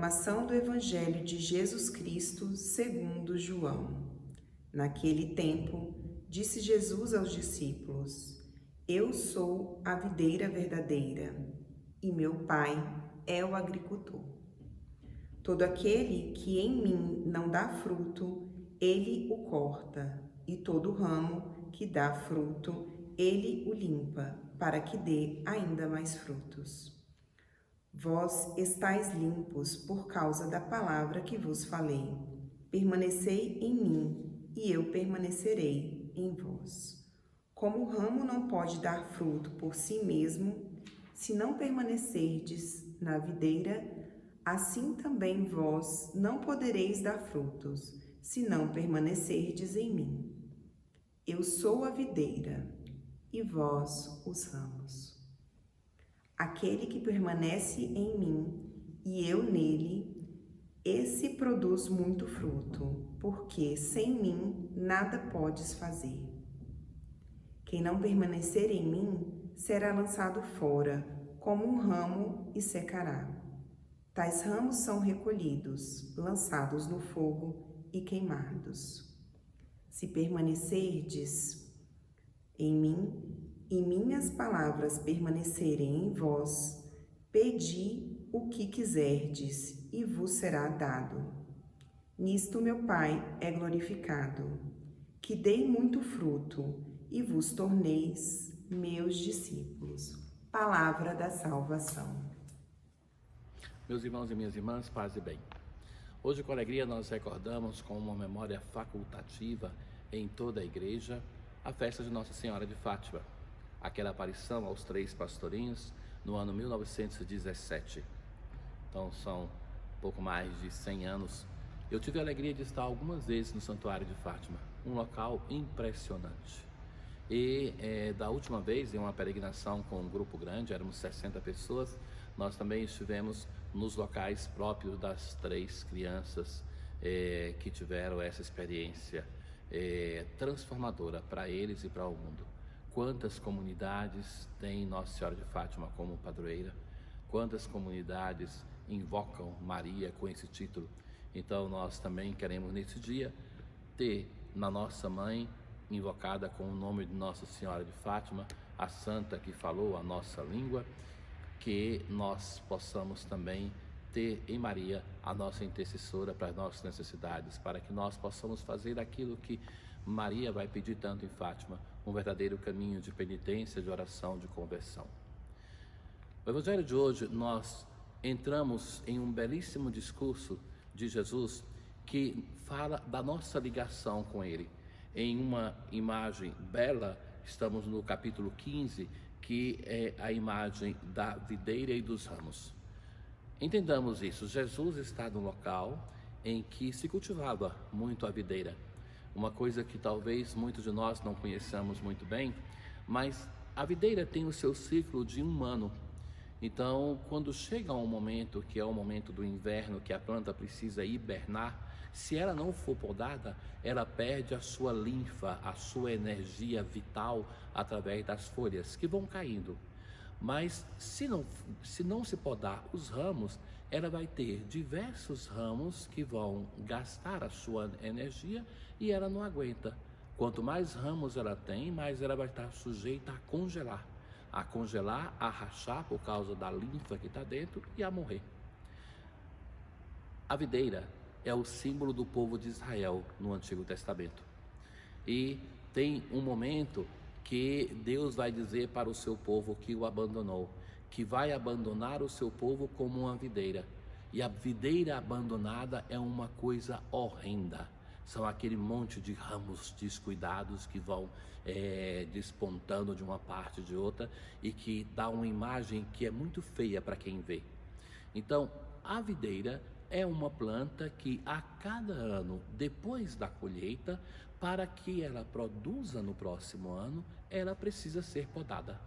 Proclamação do Evangelho de Jesus Cristo segundo João. Naquele tempo, disse Jesus aos discípulos: Eu sou a videira verdadeira, e meu Pai é o agricultor. Todo aquele que em mim não dá fruto, ele o corta, e todo ramo que dá fruto, ele o limpa, para que dê ainda mais frutos. Vós estáis limpos por causa da palavra que vos falei. Permanecei em mim, e eu permanecerei em vós. Como o ramo não pode dar fruto por si mesmo, se não permanecerdes na videira, assim também vós não podereis dar frutos, se não permanecerdes em mim. Eu sou a videira, e vós os ramos. Aquele que permanece em mim e eu nele, esse produz muito fruto, porque sem mim nada podes fazer. Quem não permanecer em mim será lançado fora, como um ramo, e secará. Tais ramos são recolhidos, lançados no fogo e queimados. Se permanecerdes em mim, e minhas palavras permanecerem em vós, pedi o que quiserdes, e vos será dado. Nisto meu Pai é glorificado, que dei muito fruto, e vos torneis meus discípulos. Palavra da salvação. Meus irmãos e minhas irmãs, paz e bem. Hoje, com alegria, nós recordamos com uma memória facultativa em toda a igreja a festa de Nossa Senhora de Fátima, aquela aparição aos 3 pastorinhos no ano 1917. Então são pouco mais de 100 anos. Eu tive a alegria de estar algumas vezes no Santuário de Fátima, um local impressionante. E da última vez, em uma peregrinação com um grupo grande, éramos 60 pessoas, nós também estivemos nos locais próprios das 3 crianças que tiveram essa experiência transformadora para eles e para o mundo. Quantas comunidades tem Nossa Senhora de Fátima como padroeira? Quantas comunidades invocam Maria com esse título? Então nós também queremos nesse dia ter na nossa mãe, invocada com o nome de Nossa Senhora de Fátima, a santa que falou a nossa língua, que nós possamos também ter em Maria a nossa intercessora para as nossas necessidades, para que nós possamos fazer aquilo que Maria vai pedir tanto em Fátima, um verdadeiro caminho de penitência, de oração, de conversão. No Evangelho de hoje, nós entramos em um belíssimo discurso de Jesus que fala da nossa ligação com Ele. Em uma imagem bela, estamos no capítulo 15, que é a imagem da videira e dos ramos. Entendamos isso, Jesus está no local em que se cultivava muito a videira. Uma coisa que talvez muitos de nós não conheçamos muito bem, mas a videira tem o seu ciclo de 1 ano. Então, quando chega um momento, que é o momento do inverno, que a planta precisa hibernar, se ela não for podada, ela perde a sua linfa, a sua energia vital através das folhas que vão caindo. Mas se não se podar os ramos, ela vai ter diversos ramos que vão gastar a sua energia e ela não aguenta. Quanto mais ramos ela tem, mais ela vai estar sujeita a congelar, a rachar por causa da linfa que está dentro e a morrer. A videira é o símbolo do povo de Israel no Antigo Testamento. E tem um momento que Deus vai dizer para o seu povo que o abandonou, que vai abandonar o seu povo como uma videira. E a videira abandonada é uma coisa horrenda. São aquele monte de ramos descuidados que vão despontando de uma parte de outra e que dá uma imagem que é muito feia para quem vê. Então, a videira é uma planta que a cada ano, depois da colheita, para que ela produza no próximo ano, ela precisa ser podada.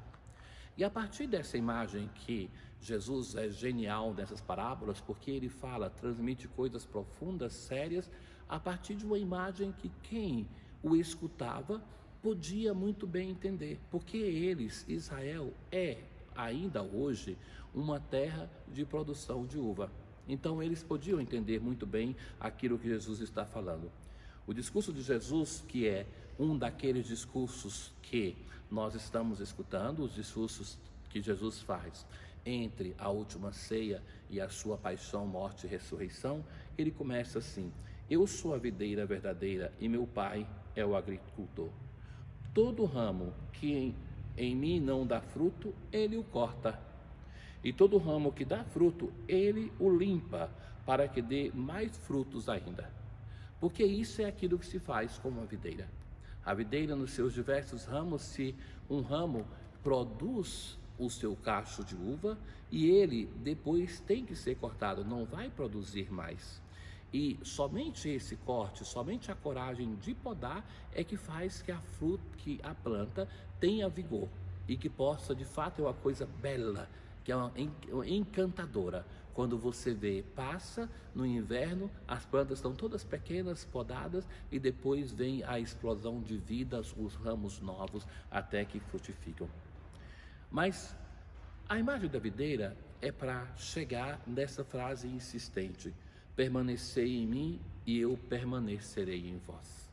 E a partir dessa imagem que Jesus é genial nessas parábolas, porque ele transmite coisas profundas, sérias, a partir de uma imagem que quem o escutava podia muito bem entender, porque Israel é ainda hoje uma terra de produção de uva. Então eles podiam entender muito bem aquilo que Jesus está falando. O discurso de Jesus, que é um daqueles discursos que nós estamos escutando, os discursos que Jesus faz entre a última ceia e a sua paixão, morte e ressurreição, ele começa assim: eu sou a videira verdadeira e meu pai é o agricultor. Todo ramo que em mim não dá fruto, ele o corta. E todo ramo que dá fruto, ele o limpa, para que dê mais frutos ainda. Porque isso é aquilo que se faz com uma videira. A videira, nos seus diversos ramos, se um ramo produz o seu cacho de uva, e ele depois tem que ser cortado, não vai produzir mais. E somente esse corte, somente a coragem de podar é que faz que a planta tenha vigor e que possa, de fato, é uma coisa bela, que é uma encantadora. Quando você vê, passa no inverno, as plantas estão todas pequenas, podadas, e depois vem a explosão de vida, os ramos novos, até que frutificam. Mas a imagem da videira é para chegar nessa frase insistente: permanecei em mim e eu permanecerei em vós.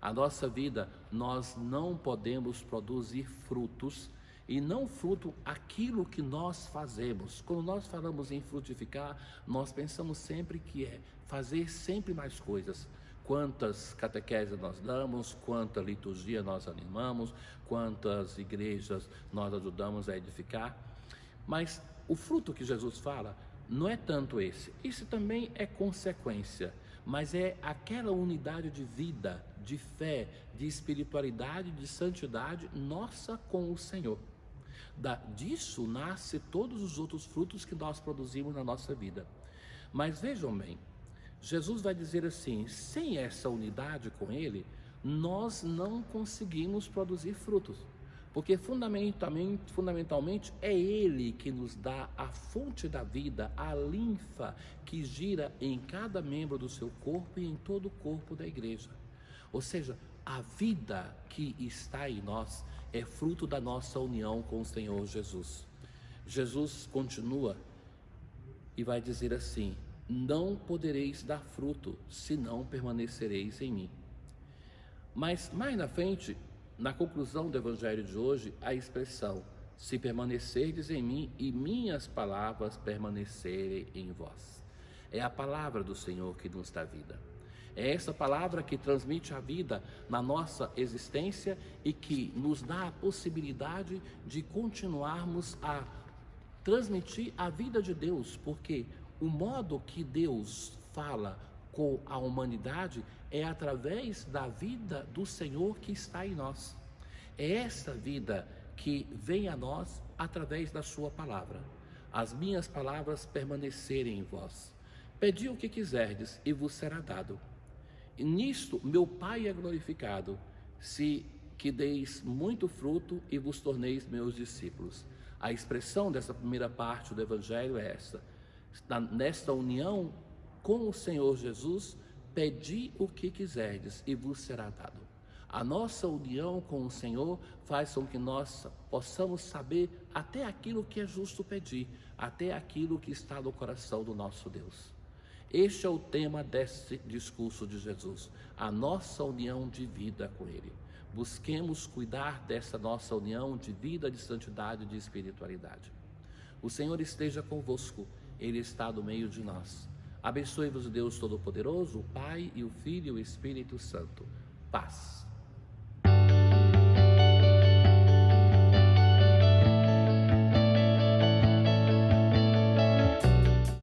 A nossa vida, nós não podemos produzir frutos, e não fruto aquilo que nós fazemos. Quando nós falamos em frutificar, nós pensamos sempre que é fazer sempre mais coisas. Quantas catequeses nós damos, quanta liturgia nós animamos, quantas igrejas nós ajudamos a edificar. Mas o fruto que Jesus fala não é tanto esse. Isso também é consequência, mas é aquela unidade de vida, de fé, de espiritualidade, de santidade nossa com o Senhor. Disso nasce todos os outros frutos que nós produzimos na nossa vida. Mas vejam bem, Jesus vai dizer assim: sem essa unidade com Ele, nós não conseguimos produzir frutos, porque fundamentalmente é Ele que nos dá a fonte da vida, a linfa que gira em cada membro do seu corpo e em todo o corpo da igreja. Ou seja, a vida que está em nós é fruto da nossa união com o Senhor Jesus. Jesus continua e vai dizer assim: não podereis dar fruto se não permanecereis em mim. Mas mais na frente, na conclusão do evangelho de hoje, a expressão: se permanecerdes em mim e minhas palavras permanecerem em vós. É a palavra do Senhor que nos dá vida. É essa palavra que transmite a vida na nossa existência e que nos dá a possibilidade de continuarmos a transmitir a vida de Deus, porque o modo que Deus fala com a humanidade é através da vida do Senhor que está em nós. É essa vida que vem a nós através da sua palavra. As minhas palavras permanecerem em vós. Pedi o que quiserdes e vos será dado. E nisto meu Pai é glorificado, se que deis muito fruto e vos torneis meus discípulos. A expressão dessa primeira parte do Evangelho é essa: nesta união com o Senhor Jesus, pedi o que quiserdes e vos será dado. A nossa união com o Senhor faz com que nós possamos saber até aquilo que é justo pedir, até aquilo que está no coração do nosso Deus. Este é o tema desse discurso de Jesus, a nossa união de vida com Ele. Busquemos cuidar dessa nossa união de vida, de santidade e de espiritualidade. O Senhor esteja convosco, Ele está no meio de nós. Abençoe-vos o Deus Todo-Poderoso, o Pai e o Filho e o Espírito Santo. Paz.